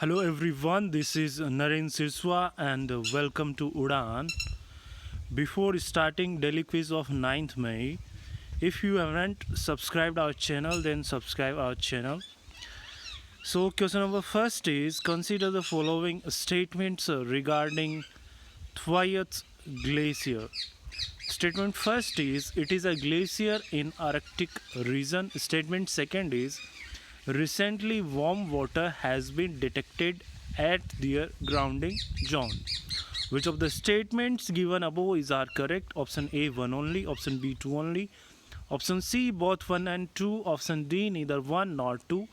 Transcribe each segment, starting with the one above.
Hello everyone, this is Naren Sirswa and welcome to Udan. Before starting daily quiz of 9th May, if you haven't subscribed our channel, then subscribe our channel. So question number first is consider the following statements regarding Thwaites Glacier. Statement first is it is a glacier in Arctic region. Statement second is recently warm water has been detected at their grounding zone. Which of the statements given above is are correct? Option A 1 only, option B 2 only, option C both 1 and 2, option D neither 1 nor 2,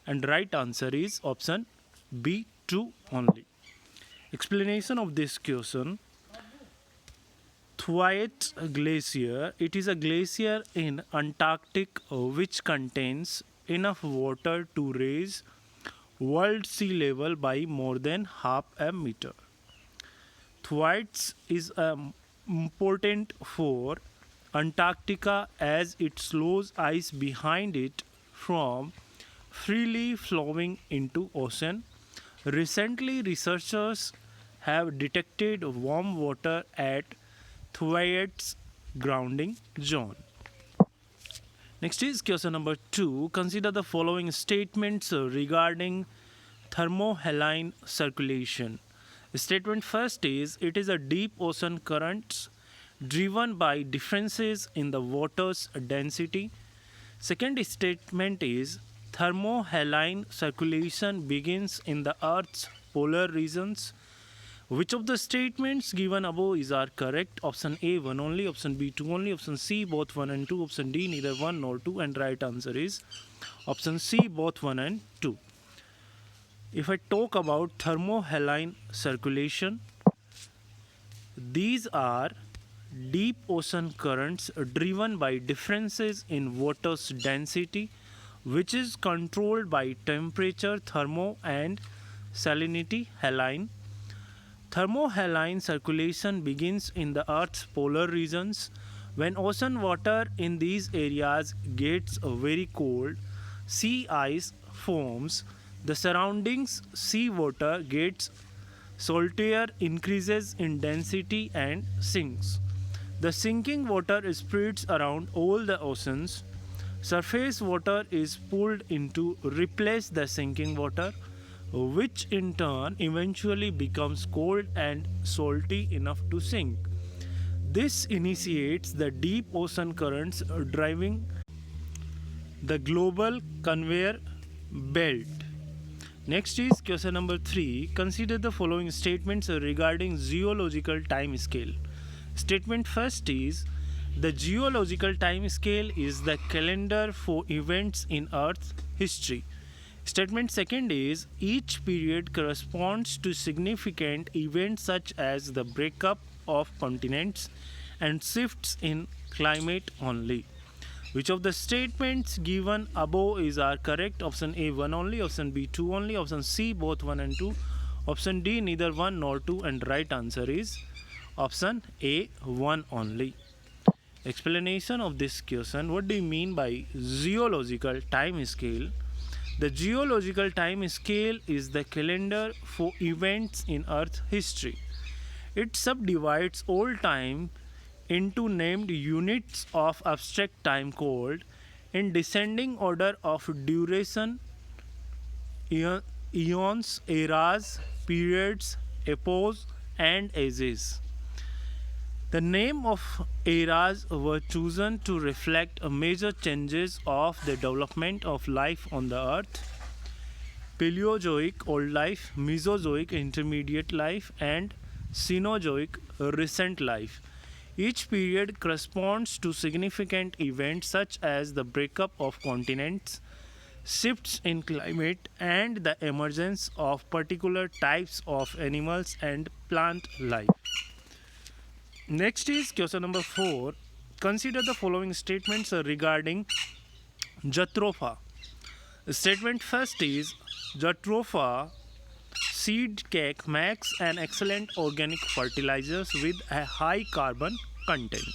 and right answer is option B 2 only. Explanation of this question. Thwaites Glacier. It is a glacier in Antarctic which contains enough water to raise world sea level by more than half a meter. Thwaites is important for Antarctica as it slows ice behind it from freely flowing into ocean. Recently, researchers have detected warm water at Thwaites grounding zone. Next is question number 2. Consider the following statements regarding thermohaline circulation. Statement first is it is a deep ocean current driven by differences in the water's density. Second statement is thermohaline circulation begins in the Earth's polar regions. Which of the statements given above is are correct? Option A 1 only, option B 2 only, option C both 1 and 2, option D neither 1 nor 2, and right answer is option C both 1 and 2. If I talk about thermohaline circulation, these are deep ocean currents driven by differences in water's density, which is controlled by temperature, thermo, and salinity. Haline. Thermohaline circulation begins in the Earth's polar regions. When ocean water in these areas gets very cold, sea ice forms. The surroundings seawater gets saltier, increases in density, and sinks. The sinking water spreads around all the oceans. Surface water is pulled in to replace the sinking water, which in turn eventually becomes cold and salty enough to sink. This initiates the deep ocean currents driving the global conveyor belt. Next is question number 3. Consider the following statements regarding geological time scale. Statement first is the geological time scale is the calendar for events in Earth's history. Statement second is each period corresponds to significant events such as the breakup of continents and shifts in climate only. Which of the statements given above is are correct? Option A 1 only, option B 2 only, option C both 1 and 2, option D neither 1 nor 2, and right answer is option A 1 only. Explanation of this question. What do you mean by geological time scale? The geological time scale is the calendar for events in Earth history. It subdivides all time into named units of abstract time called in descending order of duration, eons, eras, periods, epochs, and ages. The name of eras were chosen to reflect major changes of the development of life on the earth: Paleozoic old life, Mesozoic intermediate life, and Cenozoic recent life. Each period corresponds to significant events such as the breakup of continents, shifts in climate, and the emergence of particular types of animals and plant life. Next is question number 4. Consider the following statements regarding Jatropha. Statement first is Jatropha seed cake makes an excellent organic fertilizer with a high carbon content.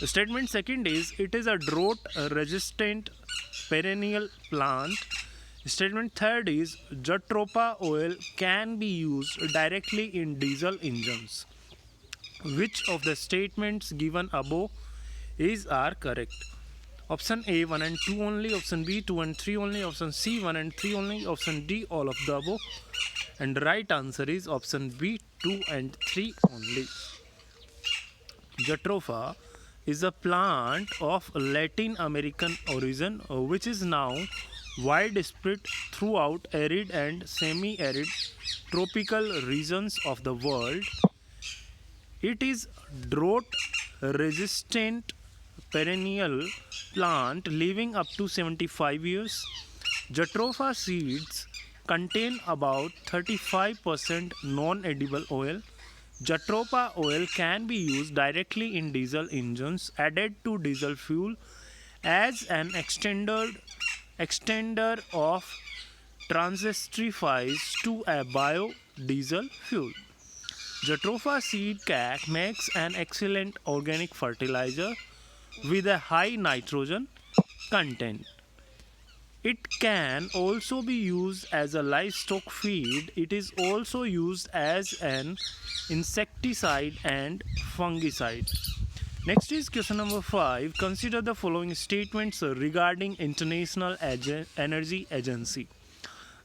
Statement second is it is a drought resistant perennial plant Statement third is Jatropha oil can be used directly in diesel engines. Which of the statements given above is are correct? Option A 1 and 2 only, option B 2 and 3 only, option C 1 and 3 only, option D all of the above. And the right answer is option B 2 and 3 only. Jatropha is a plant of Latin American origin which is now widespread throughout arid and semi arid tropical regions of the world. It is drought resistant perennial plant living up to 75 years. Jatropha seeds contain about 35% non edible oil. Jatropha oil can be used directly in diesel engines, added to diesel fuel as an extender of transesterifies to a biodiesel fuel. Jatropha seed cake makes an excellent organic fertilizer with a high nitrogen content. It can also be used as a livestock feed. It is also used as an insecticide and fungicide. Next is question number 5. Consider the following statements regarding International Energy Agency.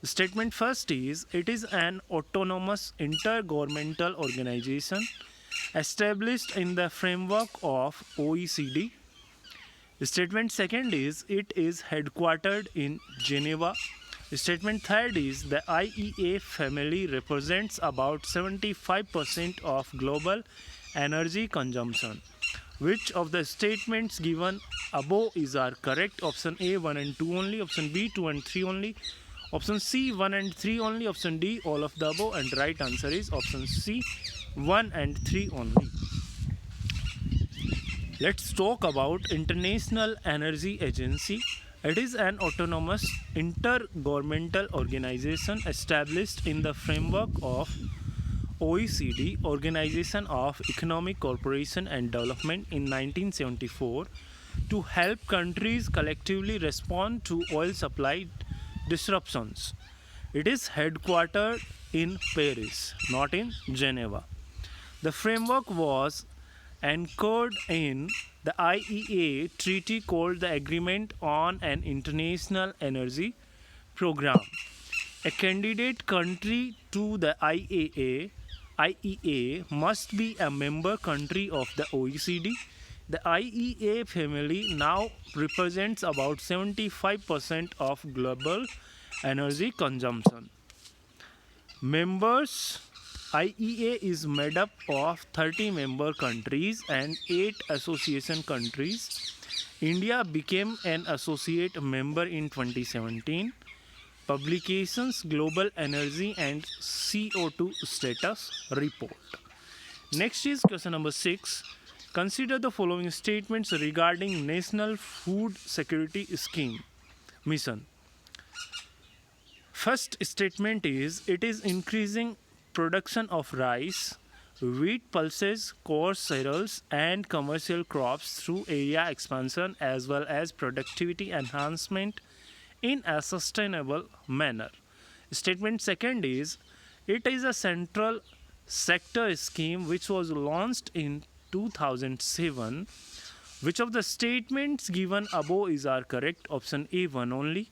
Statement first is it is an autonomous intergovernmental organization established in the framework of OECD. Statement second is it is headquartered in Geneva. Statement third is the IEA family represents about 75% of global energy consumption. Which of the statements given above is are correct? Option A 1 and 2 only, option B 2 and 3 only, option C 1 and 3 only, option D all of the above, and right answer is option C 1 and 3 only. Let's talk about International Energy Agency. It is an autonomous intergovernmental organization established in the framework of OECD, Organization of Economic Cooperation and Development, in 1974 to help countries collectively respond to oil supply disruptions. It is headquartered in Paris, not in Geneva. The framework was anchored in the IEA treaty called the Agreement on an International Energy Program. A candidate country to the IEA must be a member country of the OECD. The IEA family now represents about 75% of global energy consumption. Members IEA is made up of 30 member countries and 8 association countries. India became an associate member in 2017. Publications Global Energy and CO2 Status Report. Next is question number 6. Consider the following statements regarding National Food Security Scheme mission. First statement is it is increasing production of rice, wheat, pulses, coarse cereals, and commercial crops through area expansion as well as productivity enhancement in a sustainable manner. Statement second is it is a central sector scheme which was launched in 2007. Which of the statements given above is are correct? Option A 1 only,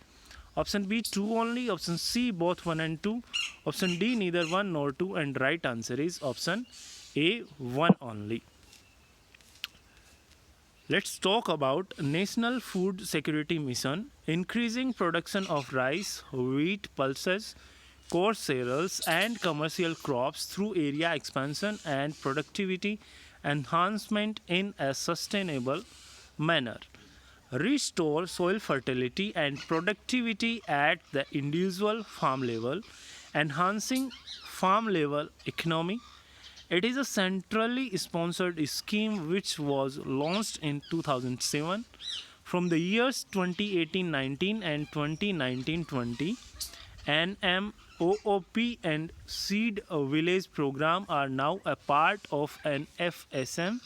option B 2 only, option C both 1 and 2, option D neither 1 nor 2, and right answer is option A 1 only. Let's talk about National Food Security Mission. Increasing production of rice, wheat, pulses, coarse cereals, and commercial crops through area expansion and productivity enhancement in a sustainable manner. Restore soil fertility and productivity at the individual farm level, enhancing farm level economy. It is a centrally sponsored scheme which was launched in 2007. From the years 2018-19 and 2019-20, NMOOP and Seed Village program are now a part of an FSM,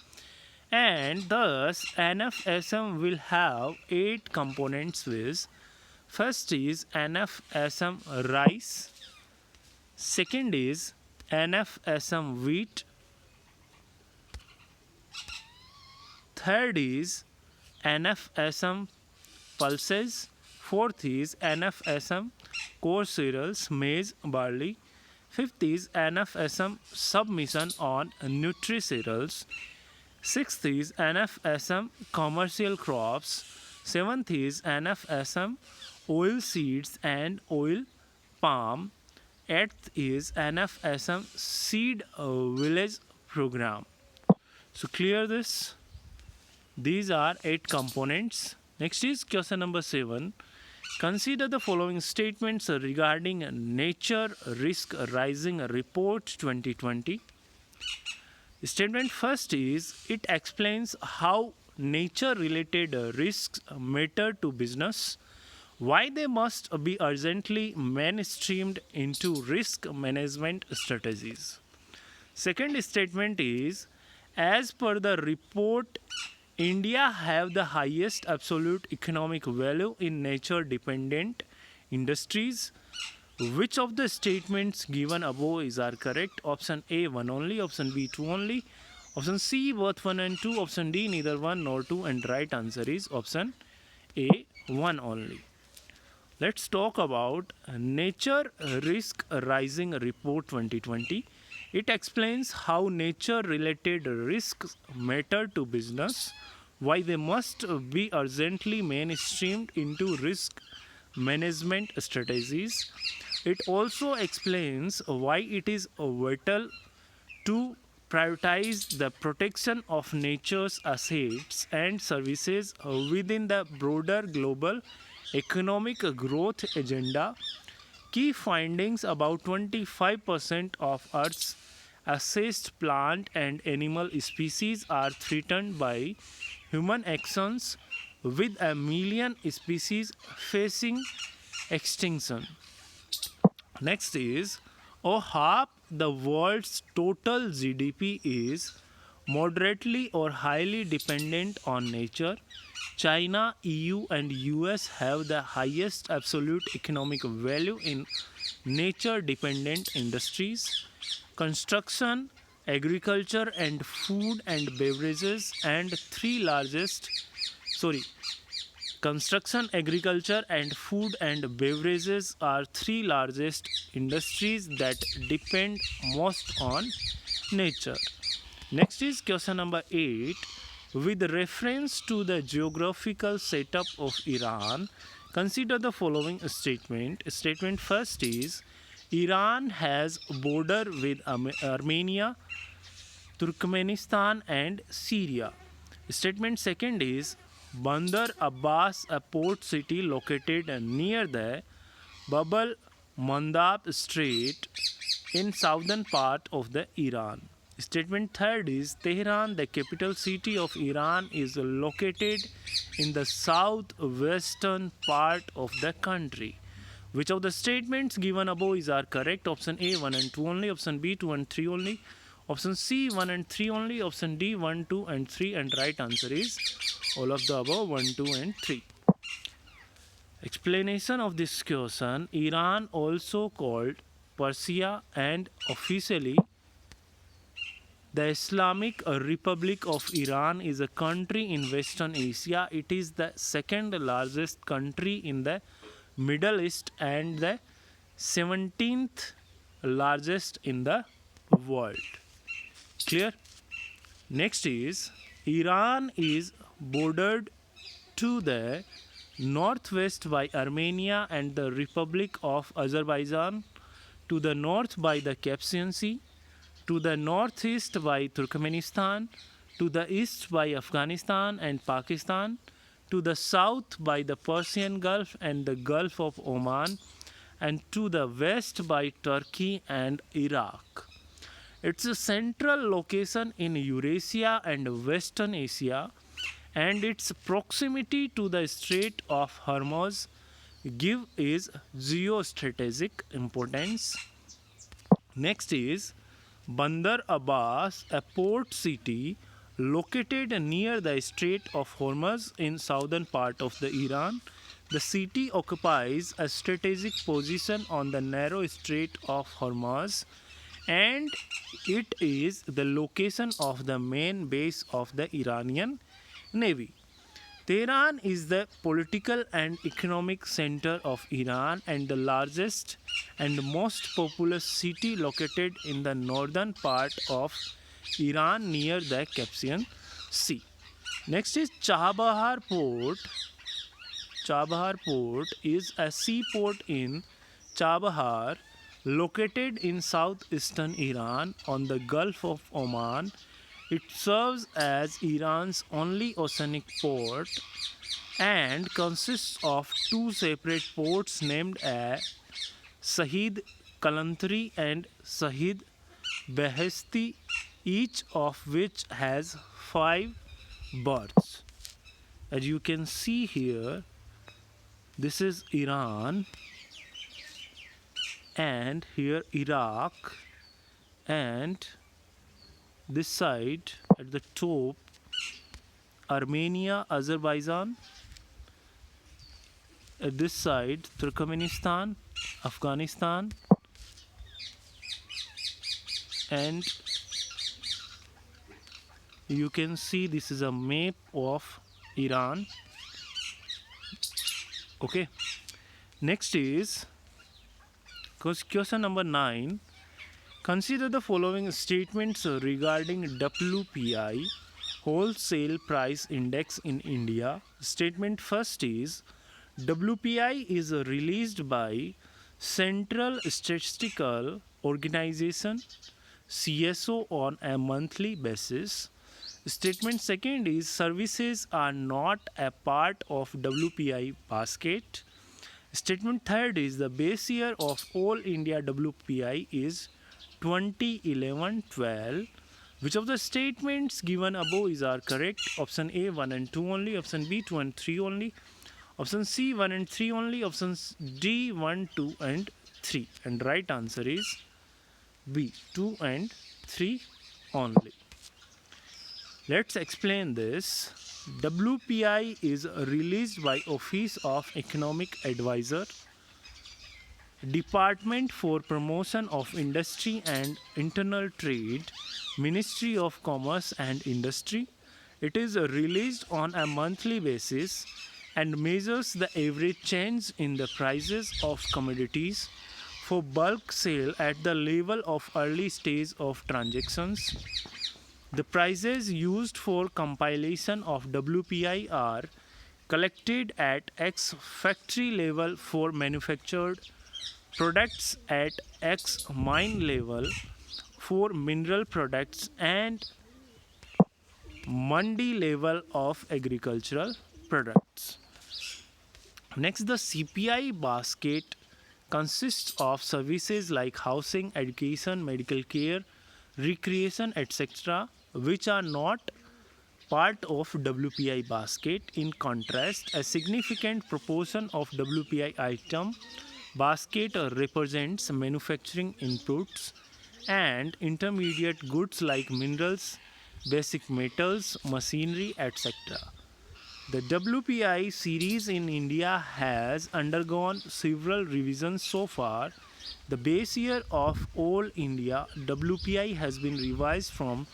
and thus NFSM will have 8 components with First is NFSM rice, second is NFSM wheat, third is NFSM pulses, fourth is NFSM core cereals, maize, barley, fifth is NFSM submission on nutri-cereals, sixth is NFSM commercial crops, seventh is NFSM oil seeds and oil palm, eighth is NFSM seed village program. So clear this. These are 8 components. Next is question number 7. Consider the following statements regarding Nature Risk Rising Report 2020. Statement first is it explains how nature related risks matter to business, why they must be urgently mainstreamed into risk management strategies. Second statement is as per the report, India have the highest absolute economic value in nature dependent industries. Which of the statements given above is are correct? Option A 1 only, option B 2 only, option C both 1 and 2, option D neither 1 nor 2, and right answer is option A 1 only. Let's talk about Nature Risk Rising Report 2020. It explains how nature related risks matter to business, why they must be urgently mainstreamed into risk management strategies. It also explains why it is vital to prioritize the protection of nature's assets and services within the broader global economic growth agenda. Key findings: about 25% of Earth's assessed plant and animal species are threatened by human actions, with a million species facing extinction. Next is half the world's total GDP is moderately or highly dependent on nature. China, EU, and US have the highest absolute economic value in nature dependent industries. Construction, agriculture, and food and beverages and three largest sorry construction, agriculture, and food and beverages are three largest industries that depend most on nature. Next is question number 8. With reference to the geographical setup of Iran, consider the following statement. Statement first is Iran has border with Armenia, Turkmenistan, and Syria. Statement second is Bandar Abbas, a port city located near the Bab al Mandab Strait in southern part of the Iran. Statement third is Tehran, the capital city of Iran, is located in the southwestern part of the country. Which of the statements given above is are correct? Option A 1 and 2 only, option B 2 and 3 only, option C 1 and 3 only, option D 1, 2 and 3, and right answer is all of the above 1, 2 and 3. Explanation of this question: Iran, also called Persia and officially the Islamic Republic of Iran, is a country in Western Asia. It is the second largest country in the Middle East and the 17th largest in the world. Clear? Next is Iran is bordered to the northwest by Armenia and the Republic of Azerbaijan, to the north by the Caspian Sea, to the northeast by Turkmenistan, to the east by Afghanistan and Pakistan, to the south by the Persian Gulf and the Gulf of Oman, and to the west by Turkey and Iraq. Its a central location in Eurasia and Western Asia, and its proximity to the Strait of Hormuz give is geostrategic importance. Next is Bandar Abbas, a port city located near the Strait of Hormuz in southern part of the Iran. The city occupies a strategic position on the narrow Strait of Hormuz, and it is the location of the main base of the Iranian Navy. Tehran is the political and economic center of Iran and the largest and most populous city located in the northern part of Iran near the Caspian Sea. Next is Chabahar Port. Chabahar Port is a seaport in Chabahar, located in southeastern Iran on the Gulf of Oman. It serves as Iran's only oceanic port and consists of two separate ports named as Shahid Kalantari and Shahid Beheshti, each of which has 5 berths. As you can see here, this is Iran, and here Iraq, and this side at the top Armenia, Azerbaijan, at this side Turkmenistan, Afghanistan, and you can see this is a map of Iran. Okay, next is question number 9. Consider the following statements regarding WPI, Wholesale Price Index in India. Statement first is WPI is released by Central Statistical Organization CSO on a monthly basis. Statement second is services are not a part of WPI basket. Statement third is the base year of all India WPI is 2011-12. Which of the statements given above is are correct? Option A 1 and 2 only, option B 2 and 3 only, option C 1 and 3 only, option D 1, 2 and 3. And right answer is B 2 and 3 only. Let's explain this. WPI is released by Office of Economic Advisor, Department for Promotion of Industry and Internal Trade, Ministry of Commerce and Industry. It is released on a monthly basis and measures the average change in the prices of commodities for bulk sale at the level of early stage of transactions. The prices used for compilation of WPI are collected at X factory level for manufactured products, at X mine level for mineral products, and mandi level of agricultural products. Next, the CPI basket consists of services like housing, education, medical care, recreation, etc., which are not part of WPI basket. In contrast, a significant proportion of WPI item basket represents manufacturing inputs and intermediate goods like minerals, basic metals, machinery, etc. The WPI series in India has undergone several revisions so far. The base year of all India WPI has been revised from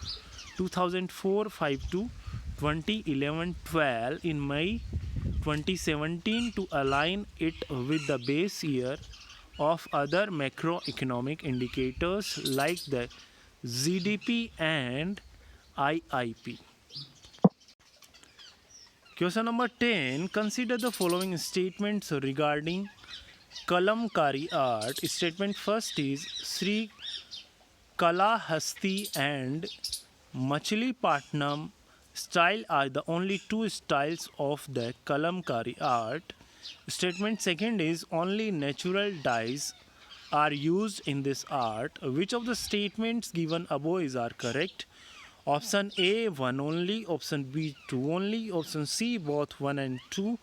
2004-5 to 2011-12 in May 2017 to align it with the base year of other macroeconomic indicators like the GDP and IIP. Question number 10. Consider the following statements regarding Kalamkari art. Statement first is Sri Kalahasti and Machilipatnam style are the only two styles of the Kalamkari art. Statement second is only natural dyes are used in this art. Which of the statements given above are correct? Option A 1 only, option B 2 only, option C both 1 and 2,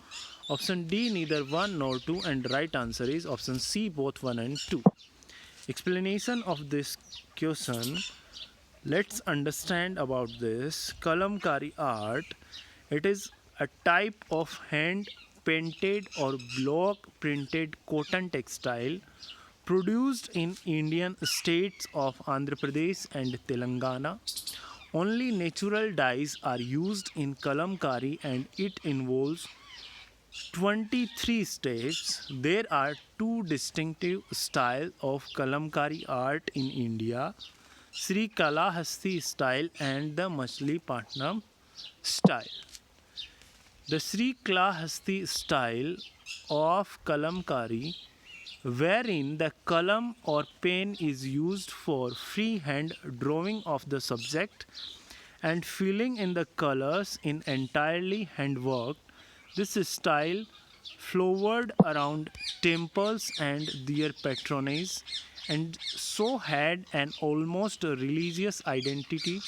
option D neither 1 nor 2, and right answer is option C both 1 and 2. Explanation of this question. Let's understand about this Kalamkari art. It is a type of hand painted or block printed cotton textile produced in Indian states of Andhra Pradesh and Telangana. Only natural dyes are used in kalamkari and it involves 23 steps. There are two distinctive styles of kalamkari art in India, Sri Kalahasti style and the Machilipatnam style. The Sri Kalahasti style of kalamkari, wherein the kalam or pen is used for freehand drawing of the subject and filling in the colors in entirely handwork. This style flowered around temples and their patronage and so had an almost religious identity.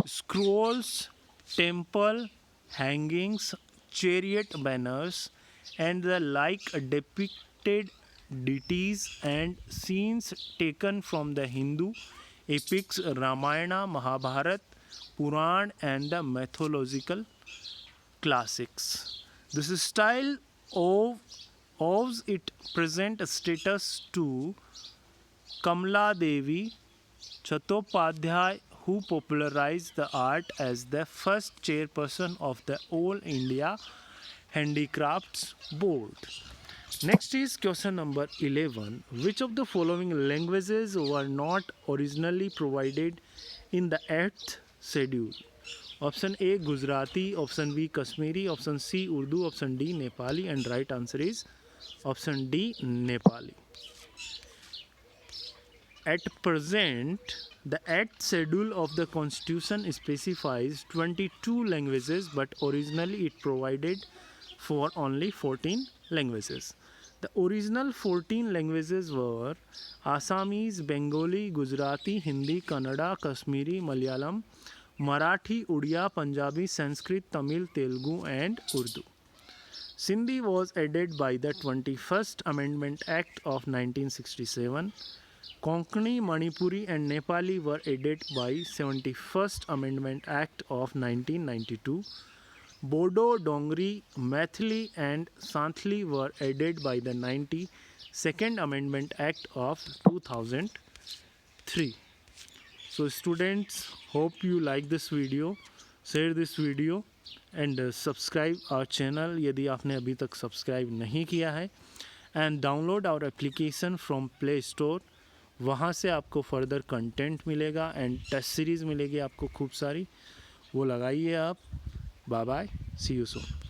Scrolls, temple hangings, chariot banners, and the like depicted deities and scenes taken from the Hindu epics Ramayana, Mahabharata, Puran, and the mythological classics. This style owes its present status to Kamala Devi Chattopadhyay, who popularized the art as the first chairperson of the All India Handicrafts Board. Next is question number 11. Which of the following languages were not originally provided in the 8th schedule? Option A Gujarati, option B Kashmiri, option C Urdu, option D Nepali, and right answer is option D Nepali. At present, the 8th schedule of the Constitution specifies 22 languages, but originally it provided for only 14 languages. The original 14 languages were Assamese, Bengali, Gujarati, Hindi, Kannada, Kashmiri, Malayalam, Marathi, Odia, Punjabi, Sanskrit, Tamil, Telugu, and Urdu. Sindhi was added by the 21st Amendment Act of 1967. Konkani, Manipuri, and Nepali were added by 71st Amendment Act of 1992. Bodo, Dongri, Maithili, and Santhali were added by the 92nd Amendment Act of 2003. So students, hope you like this video. Share this video and subscribe our channel यदि आपने अभी तक subscribe नहीं किया है, and download our application from Play Store. वहाँ से आपको फर्दर कंटेंट मिलेगा एंड टेस्ट सीरीज़ मिलेगी आपको खूब सारी, वो लगाइए आप. Bye bye, see you soon.